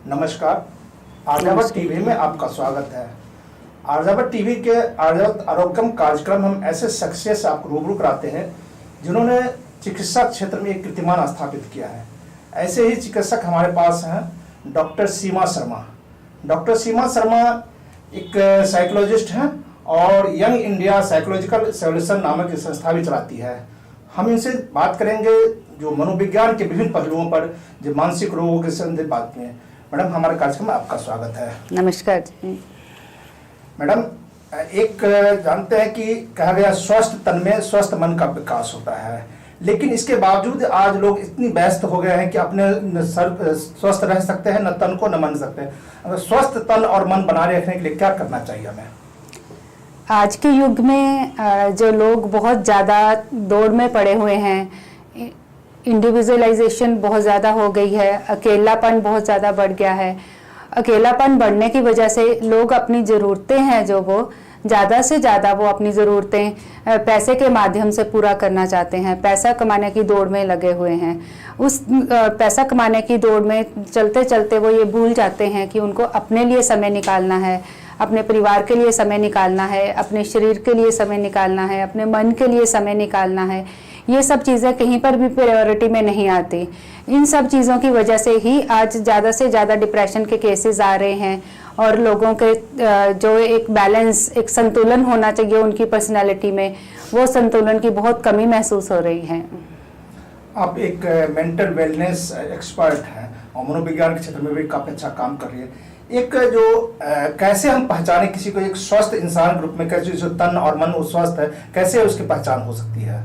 नमस्कार। आर्यावर्त टीवी में आपका स्वागत है। आर्यावर्त टीवी के आर्यावर्त आरोग्यम कार्यक्रम हम ऐसे शख्सियत से आपको रूबरू कराते हैं जिन्होंने चिकित्सा क्षेत्र में एक कीर्तिमान स्थापित किया है। ऐसे ही चिकित्सक हमारे पास हैं डॉक्टर सीमा शर्मा। डॉक्टर सीमा शर्मा एक साइकोलॉजिस्ट हैं और यंग इंडिया साइकोलॉजिकल सॉल्यूशन नामक एक संस्था भी चलाती है। हम इनसे बात करेंगे जो मनोविज्ञान के विभिन्न पहलुओं पर, जो मानसिक रोगों के संबंधित बात में। मैडम, हमारे कार्यक्रम में आपका स्वागत है। नमस्कार जी। मैडम, एक जानते हैं कि कहा गया स्वस्थ तन में स्वस्थ मन का विकास होता है, लेकिन इसके बावजूद आज लोग इतनी व्यस्त हो गए हैं कि अपने स्वस्थ रह सकते हैं न तन को न मन सकते हैं। अगर स्वस्थ तन और मन बनाए रखने के लिए क्या करना चाहिए हमें? आज के युग में जो लोग बहुत ज़्यादा दौड़ में पड़े हुए हैं, इंडिविजुअलाइजेशन बहुत ज़्यादा हो गई है, अकेलापन बहुत ज़्यादा बढ़ गया है। अकेलापन बढ़ने की वजह से लोग अपनी ज़रूरतें हैं जो वो ज़्यादा से ज़्यादा वो अपनी ज़रूरतें पैसे के माध्यम से पूरा करना चाहते हैं। पैसा कमाने की दौड़ में लगे हुए हैं। उस पैसा कमाने की दौड़ में चलते चलते वो ये भूल जाते हैं कि उनको अपने लिए समय निकालना है, अपने परिवार के लिए समय निकालना है, अपने शरीर के लिए समय निकालना है, अपने मन के लिए समय निकालना है। ये सब चीज़ें कहीं पर भी प्रायोरिटी में नहीं आती। इन सब चीज़ों की वजह से ही आज ज़्यादा से ज़्यादा डिप्रेशन के केसेस आ रहे हैं और लोगों के जो एक बैलेंस, एक संतुलन होना चाहिए उनकी पर्सनैलिटी में, वो संतुलन की बहुत कमी महसूस हो रही है। आप एक मेंटल वेलनेस एक्सपर्ट हैं और मनोविज्ञान के क्षेत्र में भी काफ़ी अच्छा काम कर रही है। एक जो कैसे हम पहचाने किसी को एक स्वस्थ इंसान ग्रुप में, कैसे जो तन और मन स्वस्थ है, कैसे उसकी पहचान हो सकती है?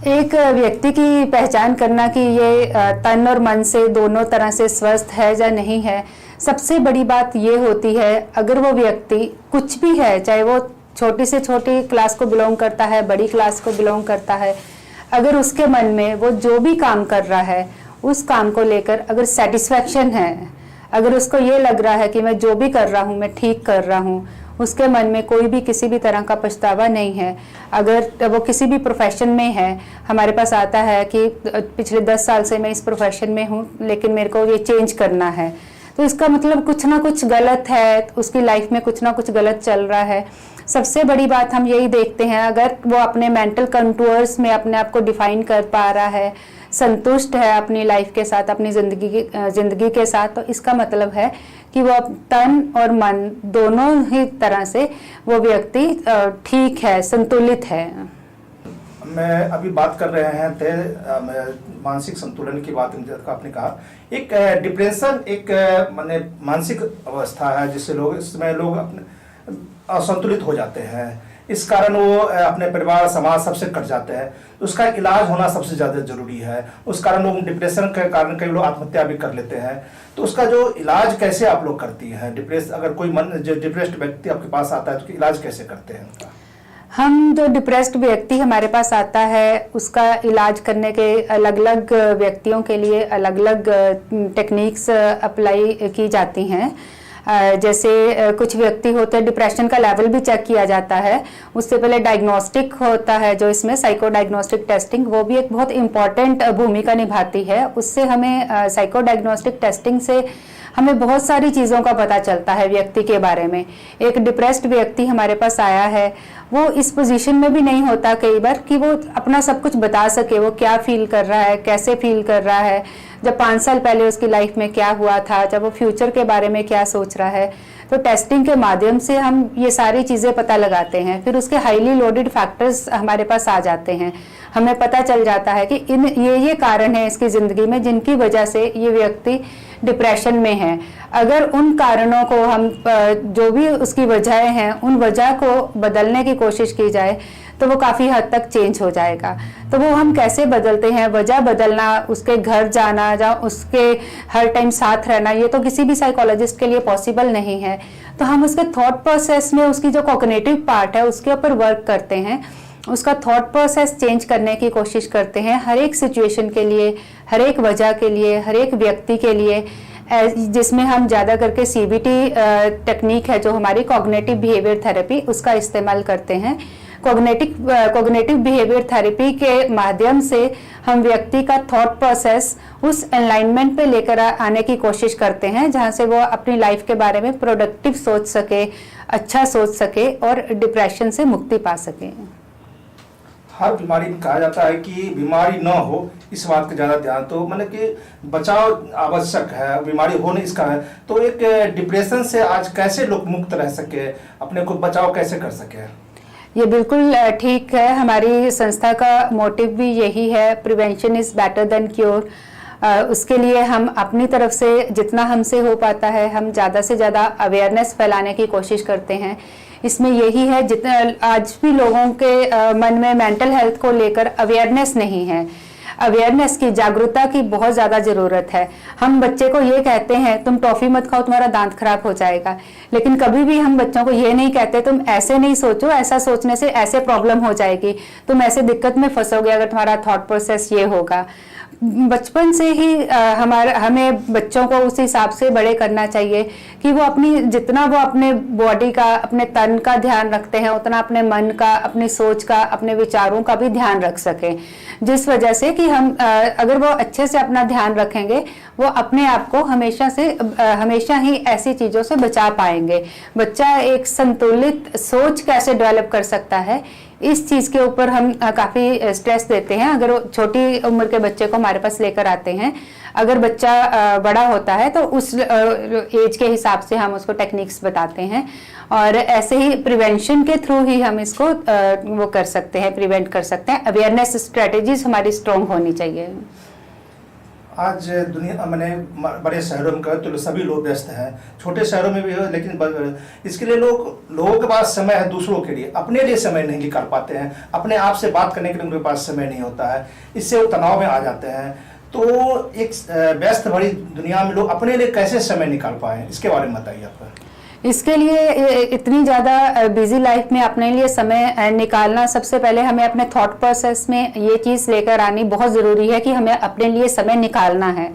एक व्यक्ति की पहचान करना कि ये तन और मन से दोनों तरह से स्वस्थ है या नहीं है, सबसे बड़ी बात ये होती है अगर वो व्यक्ति कुछ भी है, चाहे वो छोटी से छोटी क्लास को बिलोंग करता है, बड़ी क्लास को बिलोंग करता है, अगर उसके मन में वो जो भी काम कर रहा है उस काम को लेकर अगर सेटिस्फैक्शन है, अगर उसको ये लग रहा है कि मैं जो भी कर रहा हूँ मैं ठीक कर रहा हूँ, उसके मन में कोई भी किसी भी तरह का पछतावा नहीं है। अगर वो किसी भी प्रोफेशन में है, हमारे पास आता है कि पिछले 10 साल से मैं इस प्रोफेशन में हूँ लेकिन मेरे को ये चेंज करना है, तो इसका मतलब कुछ ना कुछ गलत है, उसकी लाइफ में कुछ ना कुछ गलत चल रहा है। सबसे बड़ी बात हम यही देखते हैं, अगर वो अपने मेंटल कंटूर्स में अपने आप को डिफाइन कर पा रहा है, संतुष्ट है अपनी लाइफ के साथ, अपनी जिंदगी के साथ, तो इसका मतलब है कि वो तन और मन दोनों ही तरह से वो व्यक्ति ठीक है, संतुलित है। मैं अभी बात कर रहे हैं मानसिक संतुलन की बात आपने कहा। एक डिप्रेशन एक माने मानसिक अवस्था है जिससे इसमें लोग अपने असंतुलित हो जाते हैं। इस कारण वो अपने परिवार समाज सबसे कट जाते हैं। उसका इलाज होना सबसे ज़्यादा जरूरी है। उस कारण लोग डिप्रेशन के कारण कई लोग आत्महत्या भी कर लेते हैं। तो उसका जो इलाज कैसे आप लोग करती हैं? अगर कोई डिप्रेस्ड व्यक्ति आपके पास आता है तो इलाज कैसे करते हैं उनका? हम जो डिप्रेस्ड व्यक्ति हमारे पास आता है उसका इलाज करने के अलग अलग व्यक्तियों के लिए अलग अलग टेक्निक्स अप्लाई की जाती हैं। जैसे कुछ व्यक्ति होते हैं, डिप्रेशन का लेवल भी चेक किया जाता है। उससे पहले डायग्नोस्टिक होता है जो इसमें साइको डायग्नोस्टिक टेस्टिंग, वो भी एक बहुत इंपॉर्टेंट भूमिका निभाती है। उससे हमें साइको डायग्नोस्टिक टेस्टिंग से हमें बहुत सारी चीज़ों का पता चलता है व्यक्ति के बारे में। एक डिप्रेस्ड व्यक्ति हमारे पास आया है, वो इस पोजीशन में भी नहीं होता कई बार कि वो अपना सब कुछ बता सके, वो क्या फील कर रहा है, कैसे फील कर रहा है, जब 5 साल पहले उसकी लाइफ में क्या हुआ था, जब वो फ्यूचर के बारे में क्या सोच रहा है। तो टेस्टिंग के माध्यम से हम ये सारी चीज़ें पता लगाते हैं। फिर उसके हाईली लोडेड फैक्टर्स हमारे पास आ जाते हैं। हमें पता चल जाता है कि ये कारण है इसकी ज़िंदगी में जिनकी वजह से ये व्यक्ति डिप्रेशन में है। अगर उन कारणों को हम जो भी उसकी वजहें हैं उन वजह को बदलने की कोशिश की जाए तो वो काफ़ी हद तक चेंज हो जाएगा। तो वो हम कैसे बदलते हैं? वजह बदलना, उसके घर जाना या उसके हर टाइम साथ रहना, ये तो किसी भी साइकोलॉजिस्ट के लिए पॉसिबल नहीं है। तो हम उसके थॉट प्रोसेस में उसकी जो कॉग्निटिव पार्ट है उसके ऊपर वर्क करते हैं, उसका थॉट प्रोसेस चेंज करने की कोशिश करते हैं हर एक सिचुएशन के लिए, हर एक वजह के लिए, हर एक व्यक्ति के लिए, जिसमें हम ज़्यादा करके CBT टेक्निक है जो हमारी कॉग्निटिव बिहेवियर थेरेपी, उसका इस्तेमाल करते हैं। कोग्निटिव बिहेवियर थेरेपी के माध्यम से हम व्यक्ति का थॉट प्रोसेस उस अलाइनमेंट पे लेकर आने की कोशिश करते हैं जहां से वो अपनी लाइफ के बारे में प्रोडक्टिव सोच सके, अच्छा सोच सके और डिप्रेशन से मुक्ति पा सके। हर बीमारी में कहा जाता है कि बीमारी न हो इस बात का ज़्यादा ध्यान, तो मतलब कि बचाव आवश्यक है, बीमारी होने इसका है। तो एक डिप्रेशन से आज कैसे लोग मुक्त रह सके, अपने को बचाव कैसे कर सके? ये बिल्कुल ठीक है। हमारी संस्था का मोटिव भी यही है, prevention is better than cure. उसके लिए हम अपनी तरफ से जितना हमसे हो पाता है हम ज़्यादा से ज़्यादा अवेयरनेस फैलाने की कोशिश करते हैं। इसमें यही है, जितना आज भी लोगों के मन में मेंटल हेल्थ को लेकर अवेयरनेस नहीं है, अवेयरनेस की, जागरूकता की बहुत ज़्यादा ज़रूरत है। हम बच्चे को ये कहते हैं तुम टॉफ़ी मत खाओ तुम्हारा दांत खराब हो जाएगा, लेकिन कभी भी हम बच्चों को ये नहीं कहते तुम ऐसे नहीं सोचो, ऐसा सोचने से ऐसे प्रॉब्लम हो जाएगी, तुम ऐसे दिक्कत में फंसोगे अगर तुम्हारा थॉट प्रोसेस ये होगा। बचपन से ही हमें बच्चों को उस हिसाब से बड़े करना चाहिए कि वो जितना वो अपने बॉडी का, अपने तन का ध्यान रखते हैं उतना अपने मन का, अपनी सोच का, अपने विचारों का भी ध्यान रख सके। जिस वजह से कि हम अगर वो अच्छे से अपना ध्यान रखेंगे वो अपने आप को हमेशा ही ऐसी चीज़ों से बचा पाएंगे। बच्चा एक संतुलित सोच कैसे डेवलप कर सकता है, इस चीज़ के ऊपर हम काफ़ी स्ट्रेस देते हैं। अगर वो छोटी उम्र के बच्चे को हमारे पास लेकर आते हैं, अगर बच्चा बड़ा होता है तो उस एज के हिसाब से हम उसको टेक्निक्स बताते हैं और ऐसे ही प्रिवेंशन के थ्रू ही हम इसको वो कर सकते हैं, प्रिवेंट कर सकते हैं। अवेयरनेस स्ट्रेटेजीज हमारी स्ट्रॉन्ग होनी चाहिए। आज दुनिया मैंने बड़े शहरों में कहा तो सभी लोग व्यस्त हैं, छोटे शहरों में भी है, लेकिन इसके लिए लोगों के पास समय है, दूसरों के लिए, अपने लिए समय नहीं निकाल पाते हैं, अपने आप से बात करने के लिए उनके पास समय नहीं होता है, इससे वो तनाव में आ जाते हैं। तो एक व्यस्त भरी दुनिया में लोग अपने लिए कैसे समय निकाल पाए, इसके बारे में बताइए आप। इसके लिए इतनी ज़्यादा बिजी लाइफ में अपने लिए समय निकालना, सबसे पहले हमें अपने थॉट प्रोसेस में ये चीज़ लेकर आनी बहुत ज़रूरी है कि हमें अपने लिए समय निकालना है।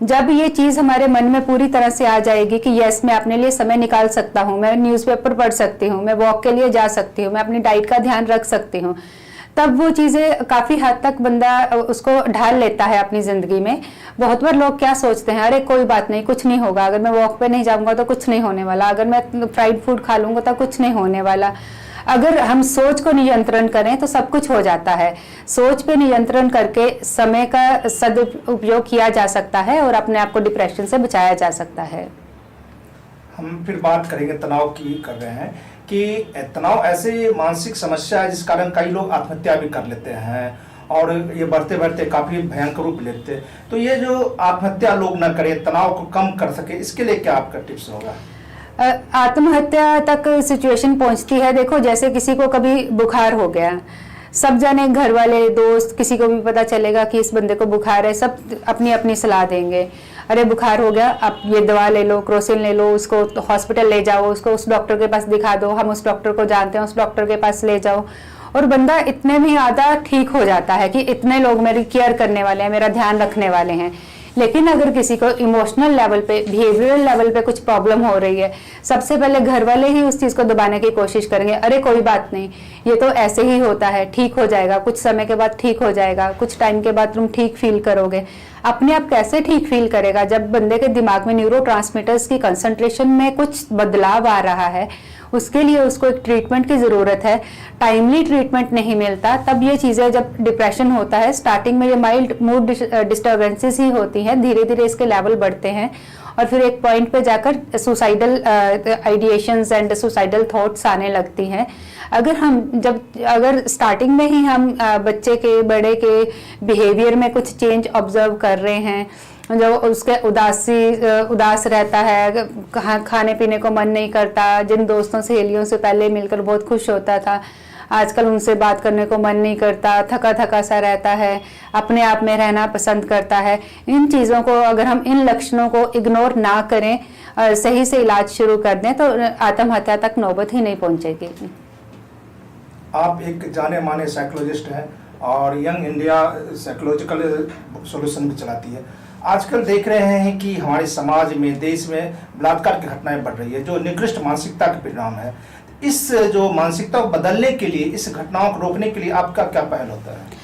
जब ये चीज़ हमारे मन में पूरी तरह से आ जाएगी कि यस मैं अपने लिए समय निकाल सकता हूँ, मैं न्यूज़पेपर पढ़ सकती हूँ, मैं वॉक के लिए जा सकती हूँ, मैं अपनी डाइट का ध्यान रख सकती हूँ, तब वो चीज़ें काफ़ी हद तक बंदा उसको ढाल लेता है अपनी ज़िंदगी में। बहुत बार लोग क्या सोचते हैं, अरे कोई बात नहीं, कुछ नहीं होगा, अगर मैं वॉक पे नहीं जाऊंगा तो कुछ नहीं होने वाला, अगर मैं फ्राइड फूड खा लूंगा तो कुछ नहीं होने वाला। अगर हम सोच को नियंत्रण करें तो सब कुछ हो जाता है। सोच पे नियंत्रण करके समय का सदुपयोग किया जा सकता है और अपने आप को डिप्रेशन से बचाया जा सकता है। हम फिर बात करेंगे तनाव की, कर रहे हैं कि तनाव ऐसी मानसिक समस्या है जिस कारण कई लोग आत्महत्या भी कर लेते हैं और ये बढ़ते बढ़ते काफ़ी भयंकर रूप लेते हैं। तो ये जो आत्महत्या लोग न करें, तनाव को कम कर सके, इसके लिए क्या आपका टिप्स होगा? आत्महत्या तक सिचुएशन पहुंचती है। देखो जैसे किसी को कभी बुखार हो गया, सब जाने, घर वाले, दोस्त, किसी को भी पता चलेगा कि इस बंदे को बुखार है, सब अपनी अपनी सलाह देंगे, अरे बुखार हो गया आप ये दवा ले लो, क्रोसिन ले लो, उसको हॉस्पिटल ले जाओ, उसको उस डॉक्टर के पास दिखा दो, हम उस डॉक्टर को जानते हैं, उस डॉक्टर के पास ले जाओ। और बंदा इतने में आधा ठीक हो जाता है कि इतने लोग मेरी केयर करने वाले हैं, मेरा ध्यान रखने वाले हैं। लेकिन अगर किसी को इमोशनल लेवल पे, बिहेवियरल लेवल पे कुछ प्रॉब्लम हो रही है, सबसे पहले घर वाले ही उस चीज़ को दबाने की कोशिश करेंगे, अरे कोई बात नहीं, ये तो ऐसे ही होता है, ठीक हो जाएगा, कुछ समय के बाद ठीक हो जाएगा, कुछ टाइम के बाद तुम ठीक फील करोगे। अपने आप कैसे ठीक फील करेगा? जब बंदे के दिमाग में न्यूरोट्रांसमीटर्स की कंसंट्रेशन में कुछ बदलाव आ रहा है, उसके लिए उसको एक ट्रीटमेंट की ज़रूरत है। टाइमली ट्रीटमेंट नहीं मिलता, तब ये चीज़ें, जब डिप्रेशन होता है, स्टार्टिंग में ये माइल्ड मूड डिस्टर्बेंसेस ही होती हैं, धीरे धीरे इसके लेवल बढ़ते हैं और फिर एक पॉइंट पे जाकर सुसाइडल आइडिएशंस एंड सुसाइडल थॉट्स आने लगती हैं। अगर स्टार्टिंग में ही हम बच्चे के, बड़े के बिहेवियर में कुछ चेंज ऑब्जर्व कर रहे हैं, जो उसके उदास रहता है, खाने पीने को मन नहीं करता, जिन दोस्तों सहेलियों से पहले मिलकर बहुत खुश होता था, आजकल उनसे बात करने को मन नहीं करता, थका थका सा रहता है, अपने आप में रहना पसंद करता है, इन चीज़ों को अगर हम, इन लक्षणों को इग्नोर ना करें और सही से इलाज शुरू कर दें तो आत्महत्या तक नौबत ही नहीं पहुंचेगी। आप एक जाने माने साइकोलॉजिस्ट हैं और यंग इंडिया साइकोलॉजिकल सॉल्यूशन भी चलाती है। आजकल देख रहे हैं कि हमारे समाज में, देश में बलात्कार की घटनाएं बढ़ रही है जो निकृष्ट मानसिकता के परिणाम है। इस जो मानसिकता को बदलने के लिए, इस घटनाओं को रोकने के लिए आपका क्या पहल होता है?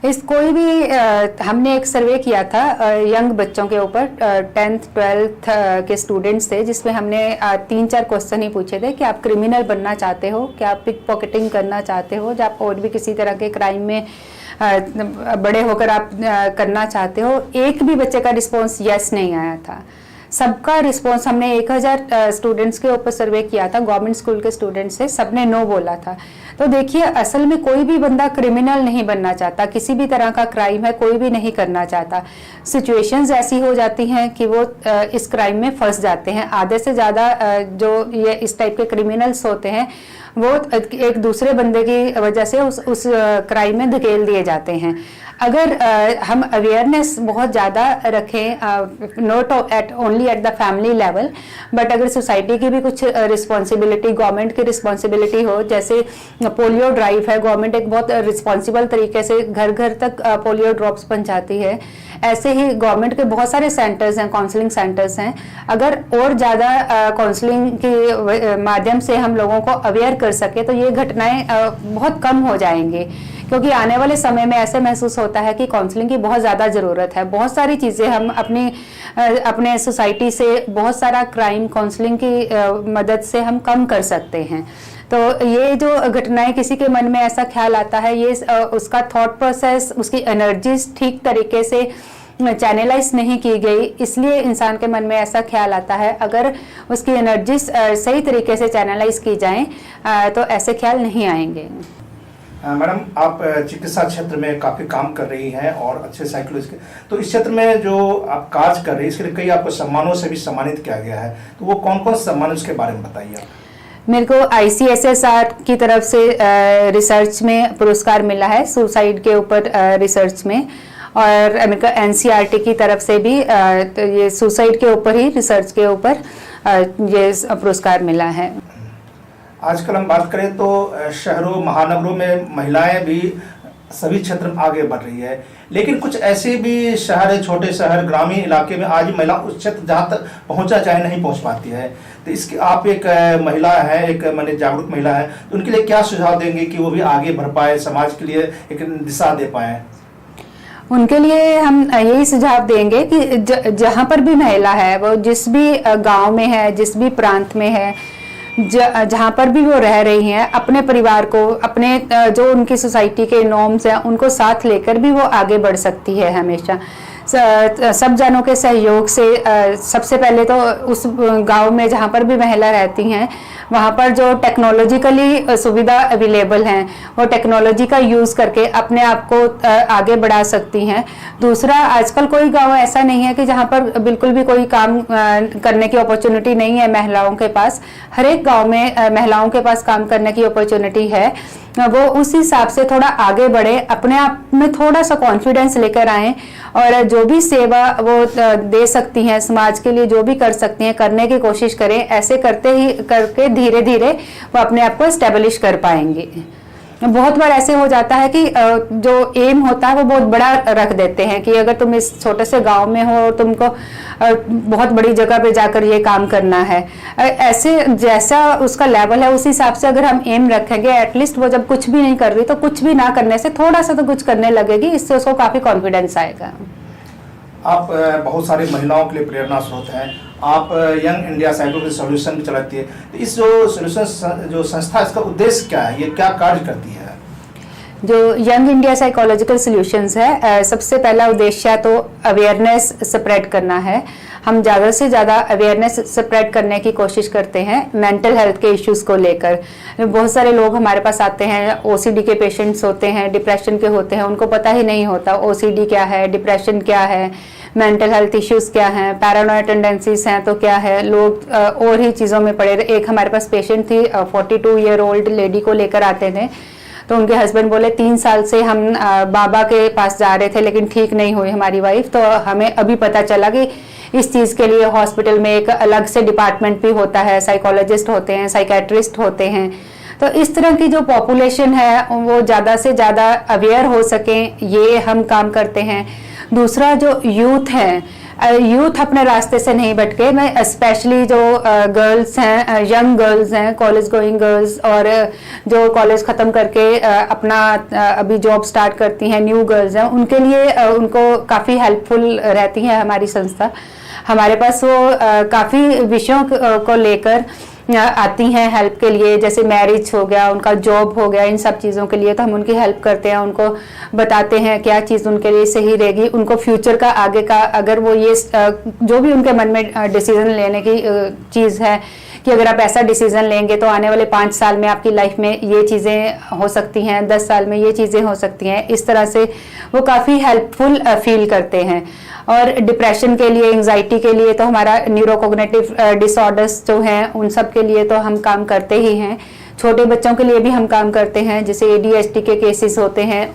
इस कोई भी हमने एक सर्वे किया था यंग बच्चों के ऊपर, 10th 12th के स्टूडेंट्स थे, जिसमें हमने 3-4 क्वेश्चन ही पूछे थे कि आप क्रिमिनल बनना चाहते हो, क्या आप पिक पॉकेटिंग करना चाहते हो, या आप और भी किसी तरह के क्राइम में बड़े होकर आप करना चाहते हो। एक भी बच्चे का रिस्पॉन्स यस नहीं आया था। सबका रिस्पॉन्स, हमने 1000 स्टूडेंट्स के ऊपर सर्वे किया था, गवर्नमेंट स्कूल के स्टूडेंट्स से, सबने नो बोला था। तो देखिए, असल में कोई भी बंदा क्रिमिनल नहीं बनना चाहता, किसी भी तरह का क्राइम है कोई भी नहीं करना चाहता। सिचुएशंस ऐसी हो जाती हैं कि वो इस क्राइम में फंस जाते हैं। आधे से ज़्यादा जो ये इस टाइप के क्रिमिनल्स होते हैं वो एक दूसरे बंदे की वजह से उस क्राइम में धकेल दिए जाते हैं। अगर हम अवेयरनेस बहुत ज़्यादा रखें, not at only at the family level, but अगर सोसाइटी की भी कुछ रिस्पॉन्सिबिलिटी, गवर्नमेंट की रिस्पॉन्सिबिलिटी हो, जैसे पोलियो ड्राइव है, गवर्नमेंट एक बहुत रिस्पॉन्सिबल तरीके से घर घर तक पोलियो ड्रॉप्स पहुंचाती है। ऐसे ही गवर्नमेंट के बहुत सारे सेंटर्स हैं, काउंसलिंग सेंटर्स हैं। अगर और ज़्यादा काउंसलिंग के माध्यम से हम लोगों को अवेयर कर सके तो ये घटनाएं बहुत कम हो जाएंगी, क्योंकि आने वाले समय में ऐसे महसूस होता है कि काउंसलिंग की बहुत ज़्यादा ज़रूरत है। बहुत सारी चीज़ें हम अपने सोसाइटी से बहुत सारा क्राइम काउंसलिंग की मदद से हम कम कर सकते हैं। तो ये जो घटनाएं किसी के मन में ऐसा ख्याल आता है, ये उसका थॉट प्रोसेस, उसकी एनर्जीज ठीक तरीके से चैनलाइज नहीं की गई, इसलिए इंसान के मन में ऐसा ख्याल आता है। अगर उसकी एनर्जीज सही तरीके से चैनलाइज की जाएं तो ऐसे ख्याल नहीं आएंगे। मैडम, आप चिकित्सा क्षेत्र में काफ़ी काम कर रही हैं और अच्छे साइकोलॉजिस्ट के, तो इस क्षेत्र में जो आप कार्य कर रही हैं इसके लिए कई आपको सम्मानों से भी सम्मानित किया गया है, तो वो कौन कौन से सम्मान, उसके बारे में बताइए आप। मेरे को ICSSR की तरफ से रिसर्च में पुरस्कार मिला है, सुसाइड के ऊपर रिसर्च में, और मेरे को NCERT की तरफ से भी तो ये सुसाइड के ऊपर ही, रिसर्च के ऊपर ये पुरस्कार मिला है। आजकल हम बात करें तो शहरों महानगरों में महिलाएं भी सभी क्षेत्र में आगे बढ़ रही है, लेकिन कुछ ऐसे भी शहर है, छोटे शहर, ग्रामीण इलाके में आज भी महिला उस क्षेत्र जहाँ तक पहुँचा चाहे नहीं पहुँच पाती है। तो इसकी आप एक महिला है, एक माने जागरूक महिला है, तो उनके लिए क्या सुझाव देंगे कि वो भी आगे बढ़ पाए, समाज के लिए एक दिशा दे पाए? उनके लिए हम यही सुझाव देंगे कि जहाँ पर भी महिला है, वो जिस भी गांव में है, जिस भी प्रांत में है, जहाँ पर भी वो रह रही हैं, अपने परिवार को, अपने जो उनकी सोसाइटी के नॉर्म्स हैं, उनको साथ लेकर भी वो आगे बढ़ सकती है। हमेशा सब जनों के सहयोग से सबसे पहले तो उस गांव में जहाँ पर भी महिला रहती हैं, वहाँ पर जो टेक्नोलॉजिकली सुविधा अवेलेबल हैं, वो टेक्नोलॉजी का यूज़ करके अपने आप को आगे बढ़ा सकती हैं। दूसरा, आजकल कोई गांव ऐसा नहीं है कि जहाँ पर बिल्कुल भी कोई काम करने की अपॉर्चुनिटी नहीं है महिलाओं के पास। हर एक गाँव में महिलाओं के पास काम करने की अपॉर्चुनिटी है। वो उस हिसाब से थोड़ा आगे बढ़े, अपने आप में थोड़ा सा कॉन्फिडेंस लेकर आएँ, और जो भी सेवा वो दे सकती हैं समाज के लिए, जो भी कर सकती हैं, करने की कोशिश करें। ऐसे करके धीरे धीरे वो अपने आप को एस्टेब्लिश कर पाएंगे। बहुत बार ऐसे हो जाता है कि जो एम होता है वो बहुत बड़ा रख देते हैं कि अगर तुम इस छोटे से गांव में हो और तुमको बहुत बड़ी जगह पे जाकर ये काम करना है, ऐसे जैसा उसका लेवल है उस हिसाब से अगर हम एम रखेंगे, एटलीस्ट वो जब कुछ भी नहीं कर रही तो कुछ भी ना करने से थोड़ा सा तो कुछ करने लगेगी, इससे उसको काफ़ी कॉन्फिडेंस आएगा। आप बहुत सारी महिलाओं के लिए प्रेरणा स्रोत हैं। आप यंग इंडिया साइकोलॉजी सॉल्यूशन भी चलाती है, तो इस जो सॉल्यूशन जो संस्था, इसका उद्देश्य क्या है, ये क्या कार्य करती है? जो यंग इंडिया साइकोलॉजिकल सॉल्यूशंस है, सबसे पहला उद्देश्य तो अवेयरनेस स्प्रेड करना है। हम ज़्यादा से ज़्यादा अवेयरनेस स्प्रेड करने की कोशिश करते हैं मेंटल हेल्थ के इश्यूज़ को लेकर। बहुत सारे लोग हमारे पास आते हैं, OCD के पेशेंट्स होते हैं, डिप्रेशन के होते हैं, उनको पता ही नहीं होता OCD क्या है, डिप्रेशन क्या है, मेंटल हेल्थ इश्यूज़ क्या हैं, पैरानॉइड टेंडेंसीज हैं तो क्या है, लोग और ही चीज़ों में पड़े। एक हमारे पास पेशेंट थी, 42 ईयर ओल्ड लेडी को लेकर आते थे, तो उनके हस्बैंड बोले 3 साल से हम बाबा के पास जा रहे थे लेकिन ठीक नहीं हुई हमारी वाइफ, तो हमें अभी पता चला कि इस चीज़ के लिए हॉस्पिटल में एक अलग से डिपार्टमेंट भी होता है, साइकोलॉजिस्ट होते हैं, साइकेट्रिस्ट होते हैं। तो इस तरह की जो पॉपुलेशन है वो ज़्यादा से ज़्यादा अवेयर हो सकें, ये हम काम करते हैं। दूसरा, जो यूथ है यूथ अपने रास्ते से नहीं भटके। मैं स्पेशली जो गर्ल्स हैं, यंग गर्ल्स हैं, कॉलेज गोइंग गर्ल्स, और जो कॉलेज ख़त्म करके अपना अभी जॉब स्टार्ट करती हैं, न्यू गर्ल्स हैं, उनके लिए उनको काफ़ी हेल्पफुल रहती है हमारी संस्था। हमारे पास वो काफ़ी विषयों को लेकर आती हैं हेल्प के लिए, जैसे मैरिज हो गया, उनका जॉब हो गया, इन सब चीज़ों के लिए तो हम उनकी हेल्प करते हैं, उनको बताते हैं क्या चीज़ उनके लिए सही रहेगी, उनको फ्यूचर का आगे का अगर वो ये जो भी उनके मन में डिसीजन लेने की चीज़ है कि अगर आप ऐसा डिसीजन लेंगे तो आने वाले 5 साल में आपकी लाइफ में ये चीज़ें हो सकती हैं, 10 साल में ये चीज़ें हो सकती हैं, इस तरह से वो काफ़ी हेल्पफुल फील करते हैं। और डिप्रेशन के लिए, एंजाइटी के लिए तो हमारा न्यूरोकोग्निटिव डिसऑर्डर्स जो हैं उन सब के लिए तो हम काम करते ही हैं। छोटे बच्चों के लिए भी हम काम करते हैं, जैसे ADHD के केसेस होते हैं,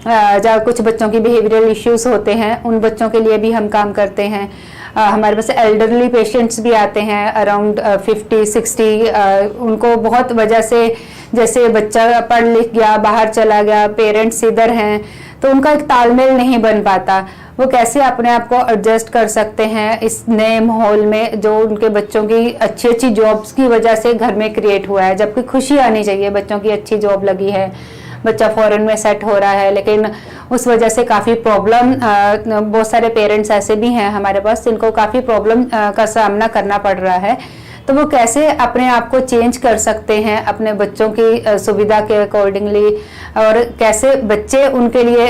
जहाँ कुछ बच्चों की बिहेवियरल इश्यूज होते हैं, उन बच्चों के लिए भी हम काम करते हैं। हमारे पास एल्डरली पेशेंट्स भी आते हैं अराउंड 50-60, उनको बहुत वजह से, जैसे बच्चा पढ़ लिख गया, बाहर चला गया, पेरेंट्स इधर हैं, तो उनका एक तालमेल नहीं बन पाता, वो कैसे अपने आप को एडजस्ट कर सकते हैं इस नए माहौल में जो उनके बच्चों की अच्छी अच्छी जॉब्स की वजह से घर में क्रिएट हुआ है। जबकि खुशी आनी चाहिए, बच्चों की अच्छी जॉब लगी है, बच्चा फॉरेन में सेट हो रहा है, लेकिन उस वजह से काफ़ी प्रॉब्लम, बहुत सारे पेरेंट्स ऐसे भी हैं हमारे पास जिनको काफ़ी प्रॉब्लम का सामना करना पड़ रहा है। तो वो कैसे अपने आप को चेंज कर सकते हैं अपने बच्चों की सुविधा के अकॉर्डिंगली, और कैसे बच्चे उनके लिए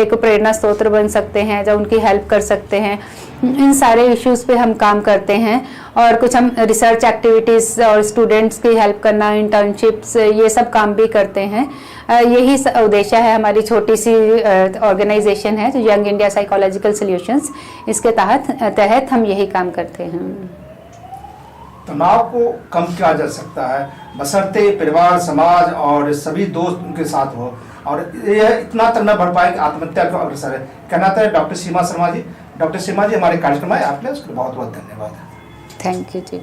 एक प्रेरणा स्रोत बन सकते हैं, जो उनकी हेल्प कर सकते हैं, इन सारे इश्यूज पे हम काम करते हैं। और कुछ हम रिसर्च एक्टिविटीज़ और स्टूडेंट्स की हेल्प करना, इंटर्नशिप्स, ये सब काम भी करते हैं। यही उद्देश्य है, हमारी छोटी सी ऑर्गेनाइजेशन है जो यंग इंडिया साइकोलॉजिकल सॉल्यूशंस, इसके तहत हम यही काम करते हैं। तनाव को कम किया जा सकता है बशर्ते परिवार, समाज और सभी दोस्त उनके साथ हो, और यह इतना तक न बढ़ पाए कि आत्महत्या को अग्रसर है। कहना था डॉक्टर सीमा शर्मा जी। डॉक्टर सीमा जी हमारे कार्यक्रम में आपने उसके बहुत बहुत धन्यवाद। Thank you ji.